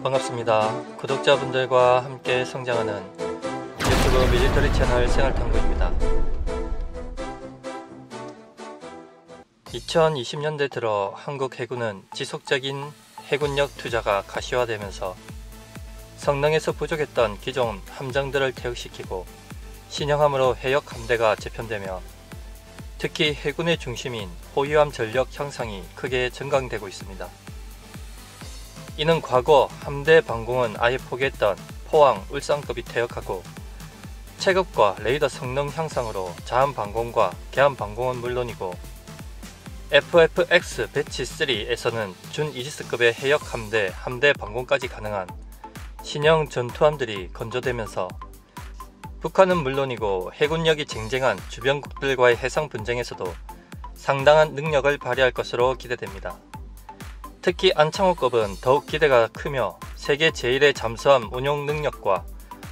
반갑습니다. 구독자분들과 함께 성장하는 유튜브 밀리터리 채널 생활탐구입니다. 2020년대 들어 한국 해군은 지속적인 해군력 투자가 가시화되면서 성능에서 부족했던 기존 함정들을 퇴역시키고 신형함으로 해역 함대가 재편되며 특히 해군의 중심인 호위함 전력 형상이 크게 증강되고 있습니다. 이는 과거 함대 방공은 아예 포기했던 포항, 울산급이 퇴역하고 체급과 레이더 성능 향상으로 자함 방공과 개함 방공은 물론이고 FFX 배치 3에서는 준 이지스급의 해역 함대, 함대 방공까지 가능한 신형 전투함들이 건조되면서 북한은 물론이고 해군력이 쟁쟁한 주변국들과의 해상 분쟁에서도 상당한 능력을 발휘할 것으로 기대됩니다. 특히 안창호급은 더욱 기대가 크며 세계 제1의 잠수함 운용 능력과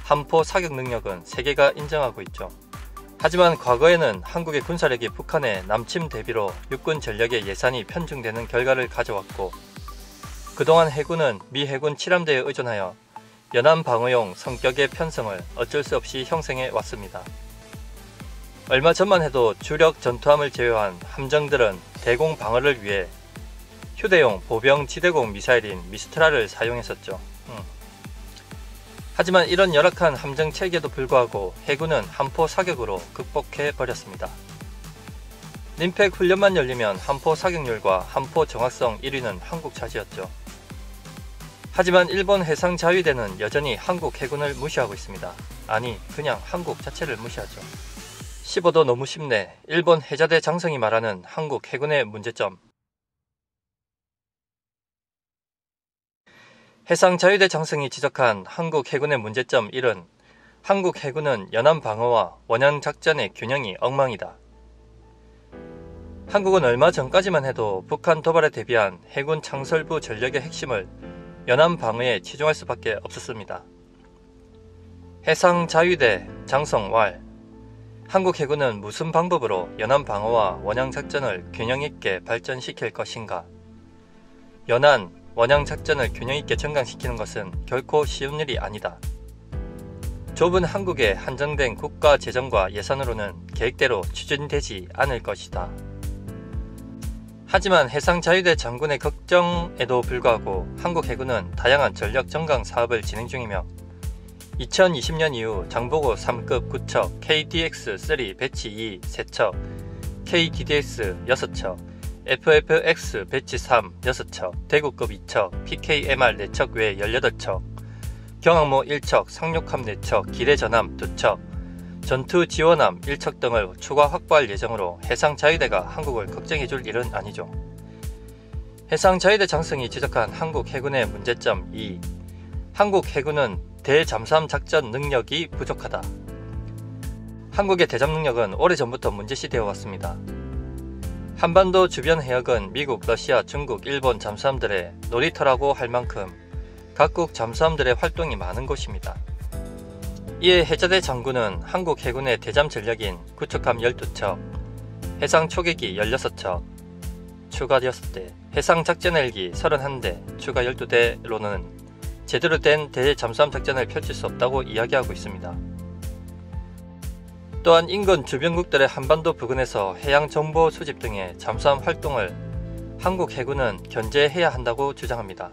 함포 사격 능력은 세계가 인정하고 있죠. 하지만 과거에는 한국의 군사력이 북한의 남침 대비로 육군 전력의 예산이 편중되는 결과를 가져왔고 그동안 해군은 미 해군 7함대에 의존하여 연안 방어용 성격의 편성을 어쩔 수 없이 형성해 왔습니다. 얼마 전만 해도 주력 전투함을 제외한 함정들은 대공 방어를 위해 휴대용 보병 지대공 미사일인 미스트랄을 사용했었죠. 하지만 이런 열악한 함정 체계에도 불구하고 해군은 함포 사격으로 극복해 버렸습니다. 림팩 훈련만 열리면 함포 사격률과 함포 정확성 1위는 한국 차지였죠. 하지만 일본 해상자위대는 여전히 한국 해군을 무시하고 있습니다. 아니, 그냥 한국 자체를 무시하죠. 15도 너무 쉽네. 일본 해자대 장성이 말하는 한국 해군의 문제점. 해상자위대 장성이 지적한 한국 해군의 문제점 1은 한국 해군은 연안 방어와 원양 작전의 균형이 엉망이다. 한국은 얼마 전까지만 해도 북한 도발에 대비한 해군 창설부 전력의 핵심을 연안 방어에 치중할 수밖에 없었습니다. 해상자위대 장성 왈 한국 해군은 무슨 방법으로 연안 방어와 원양 작전을 균형 있게 발전시킬 것인가? 연안 원양 작전을 균형 있게 전강시키는 것은 결코 쉬운 일이 아니다. 좁은 한국의 한정된 국가 재정과 예산으로는 계획대로 추진되지 않을 것이다. 하지만 해상자위대 장군의 걱정에도 불구하고 한국 해군은 다양한 전력 전강 사업을 진행 중이며 2020년 이후 장보고 3급 9척, KDX-3 배치 2 3척, KDDX 6척, FFX 배치 3 6척, 대구급 2척, PKMR 4척 외 18척, 경항모 1척, 상륙함 4척, 기뢰전함 2척, 전투지원함 1척 등을 추가 확보할 예정으로 해상자위대가 한국을 걱정해줄 일은 아니죠. 해상자위대 장성이 지적한 한국 해군의 문제점 2. 한국 해군은 대잠수함 작전 능력이 부족하다. 한국의 대잠 능력은 오래전부터 문제시되어 왔습니다. 한반도 주변 해역은 미국, 러시아, 중국, 일본 잠수함들의 놀이터라고 할 만큼 각국 잠수함들의 활동이 많은 곳입니다. 이에 해자대 장군은 한국 해군의 대잠 전력인 구축함 12척, 해상 초계기 16척, 추가 6대, 해상 작전 헬기 31대, 추가 12대로는 제대로 된 대잠수함 작전을 펼칠 수 없다고 이야기하고 있습니다. 또한 인근 주변국들의 한반도 부근에서 해양 정보 수집 등의 잠수함 활동을 한국 해군은 견제해야 한다고 주장합니다.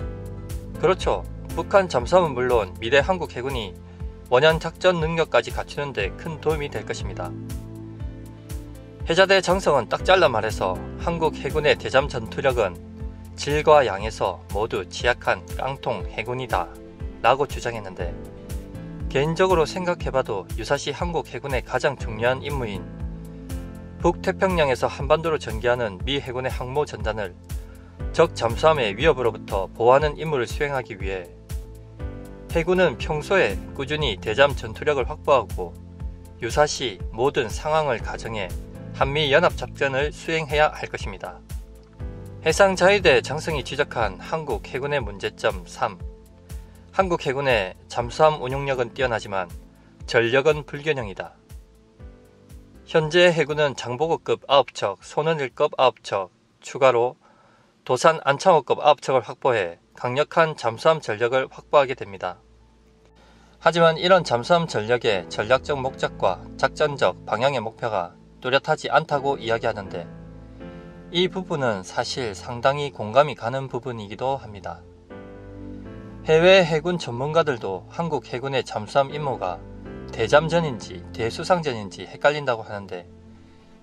그렇죠. 북한 잠수함은 물론 미래 한국 해군이 원양 작전 능력까지 갖추는 데 큰 도움이 될 것입니다. 해자대 장성은 딱 잘라 말해서 한국 해군의 대잠 전투력은 질과 양에서 모두 취약한 깡통 해군이다 라고 주장했는데 개인적으로 생각해봐도 유사시 한국 해군의 가장 중요한 임무인 북태평양에서 한반도로 전개하는 미 해군의 항모 전단을 적 잠수함의 위협으로부터 보호하는 임무를 수행하기 위해 해군은 평소에 꾸준히 대잠 전투력을 확보하고 유사시 모든 상황을 가정해 한미연합작전을 수행해야 할 것입니다. 해상자위대 장성이 지적한 한국 해군의 문제점 3. 한국 해군의 잠수함 운용력은 뛰어나지만 전력은 불균형이다. 현재 해군은 장보고급 9척, 손은일급 9척, 추가로 도산 안창호급 9척을 확보해 강력한 잠수함 전력을 확보하게 됩니다. 하지만 이런 잠수함 전력의 전략적 목적과 작전적 방향의 목표가 뚜렷하지 않다고 이야기하는데, 이 부분은 사실 상당히 공감이 가는 부분이기도 합니다. 해외 해군 전문가들도 한국 해군의 잠수함 임무가 대잠전인지 대수상전인지 헷갈린다고 하는데,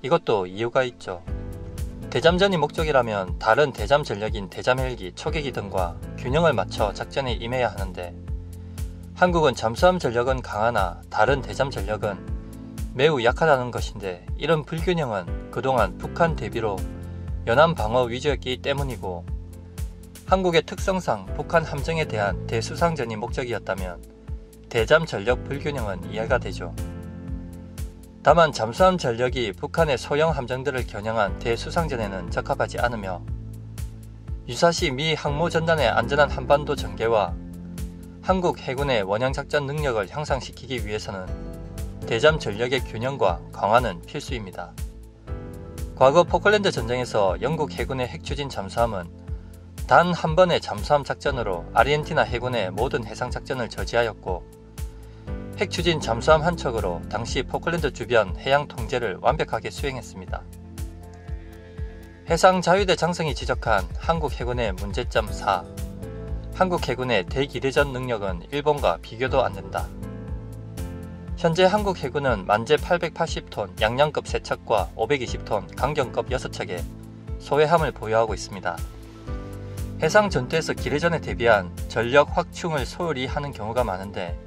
이것도 이유가 있죠. 대잠전이 목적이라면 다른 대잠 전력인 대잠 헬기, 초계기 등과 균형을 맞춰 작전에 임해야 하는데, 한국은 잠수함 전력은 강하나 다른 대잠 전력은 매우 약하다는 것인데, 이런 불균형은 그동안 북한 대비로 연안 방어 위주였기 때문이고, 한국의 특성상 북한 함정에 대한 대수상전이 목적이었다면 대잠 전력 불균형은 이해가 되죠. 다만 잠수함 전력이 북한의 소형 함정들을 겨냥한 대수상전에는 적합하지 않으며, 유사시 미 항모전단의 안전한 한반도 전개와 한국 해군의 원형작전 능력을 향상시키기 위해서는 대잠 전력의 균형과 강화는 필수입니다. 과거 포클랜드 전쟁에서 영국 해군의 핵추진 잠수함은 단 한 번의 잠수함 작전으로 아르헨티나 해군의 모든 해상 작전을 저지하였고, 핵추진 잠수함 한 척으로 당시 포클랜드 주변 해양 통제를 완벽하게 수행했습니다. 해상자유대 장성이 지적한 한국 해군의 문제점 4. 한국 해군의 대기대전 능력은 일본과 비교도 안 된다. 현재 한국 해군은 만재 880톤 양량급 3척과 520톤 강경급 6척의 소해함을 보유하고 있습니다. 해상 전투에서 기뢰전에 대비한 전력 확충을 소홀히 하는 경우가 많은데,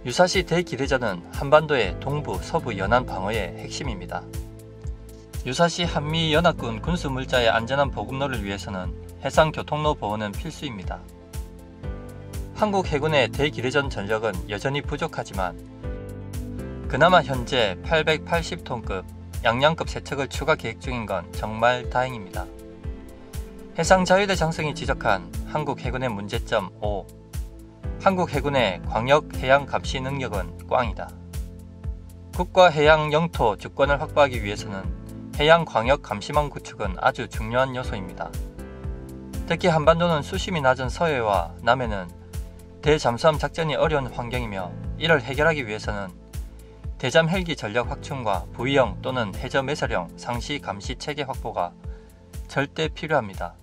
유사시 대기뢰전은 한반도의 동부, 서부 연안 방어의 핵심입니다. 유사시 한미연합군 군수물자의 안전한 보급로를 위해서는 해상 교통로 보호는 필수입니다. 한국 해군의 대기뢰전 전력은 여전히 부족하지만, 그나마 현재 880톤급 양량급 3척을 추가 계획 중인 건 정말 다행입니다. 해상자유대 장성이 지적한 한국 해군의 문제점 5. 한국 해군의 광역 해양 감시 능력은 꽝이다. 국가 해양 영토 주권을 확보하기 위해서는 해양 광역 감시망 구축은 아주 중요한 요소입니다. 특히 한반도는 수심이 낮은 서해와 남해는 대잠수함 작전이 어려운 환경이며, 이를 해결하기 위해서는 대잠 헬기 전력 확충과 부위형 또는 해저 매설형 상시 감시 체계 확보가 절대 필요합니다.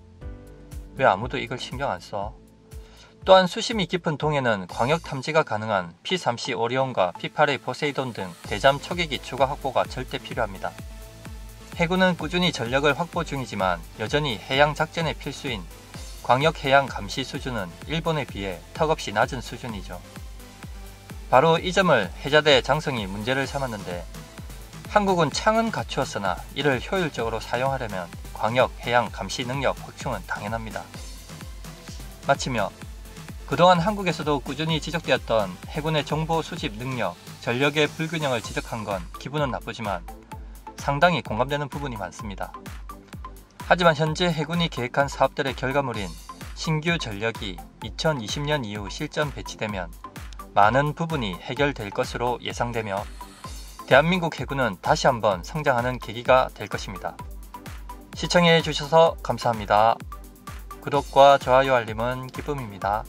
왜 아무도 이걸 신경 안 써? 또한 수심이 깊은 동해는 광역 탐지가 가능한 P-3C 오리온과 P-8A 포세이돈 등 대잠 초계기 추가 확보가 절대 필요합니다. 해군은 꾸준히 전력을 확보 중이지만 여전히 해양 작전의 필수인 광역 해양 감시 수준은 일본에 비해 턱없이 낮은 수준이죠. 바로 이 점을 해자대 장성이 문제를 삼았는데, 한국은 창은 갖추었으나 이를 효율적으로 사용하려면 광역 해양 감시 능력 확충은 당연합니다. 마치며 그동안 한국에서도 꾸준히 지적되었던 해군의 정보 수집 능력, 전력의 불균형을 지적한 건 기분은 나쁘지만 상당히 공감되는 부분이 많습니다. 하지만 현재 해군이 계획한 사업들의 결과물인 신규 전력이 2020년 이후 실전 배치되면 많은 부분이 해결될 것으로 예상되며, 대한민국 해군은 다시 한번 성장하는 계기가 될 것입니다. 시청해 주셔서 감사합니다. 구독과 좋아요 알림은 기쁨입니다.